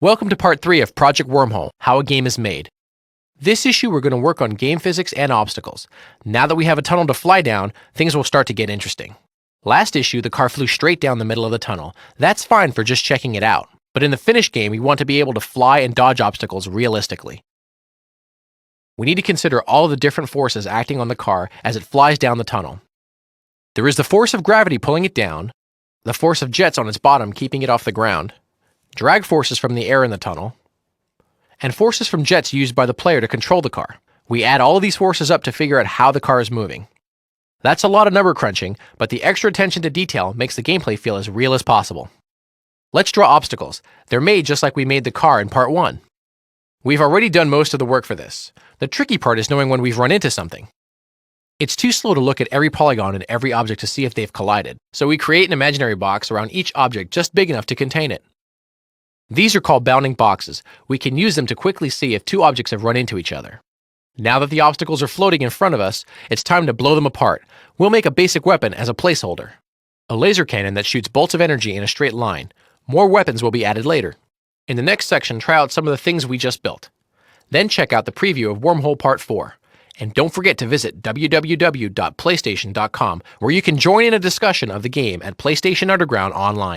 Welcome to part 3 of Project Wormhole, How a Game is Made. This issue we're going to work on game physics and obstacles. Now that we have a tunnel to fly down, things will start to get interesting. Last issue, the car flew straight down the middle of the tunnel. That's fine for just checking it out. But in the finished game, we want to be able to fly and dodge obstacles realistically. We need to consider all of the different forces acting on the car as it flies down the tunnel. There is the force of gravity pulling it down, the force of jets on its bottom keeping it off the ground, drag forces from the air in the tunnel, and forces from jets used by the player to control the car. We add all of these forces up to figure out how the car is moving. That's a lot of number crunching, but the extra attention to detail makes the gameplay feel as real as possible. Let's draw obstacles. They're made just like we made the car in part 1. We've already done most of the work for this. The tricky part is knowing when we've run into something. It's too slow to look at every polygon and every object to see if they've collided, so we create an imaginary box around each object just big enough to contain it. These are called bounding boxes. We can use them to quickly see if two objects have run into each other. Now that the obstacles are floating in front of us, it's time to blow them apart. We'll make a basic weapon as a placeholder. A laser cannon that shoots bolts of energy in a straight line. More weapons will be added later. In the next section, try out some of the things we just built. Then check out the preview of Wormhole Part 4. And don't forget to visit www.playstation.com, where you can join in a discussion of the game at PlayStation Underground online.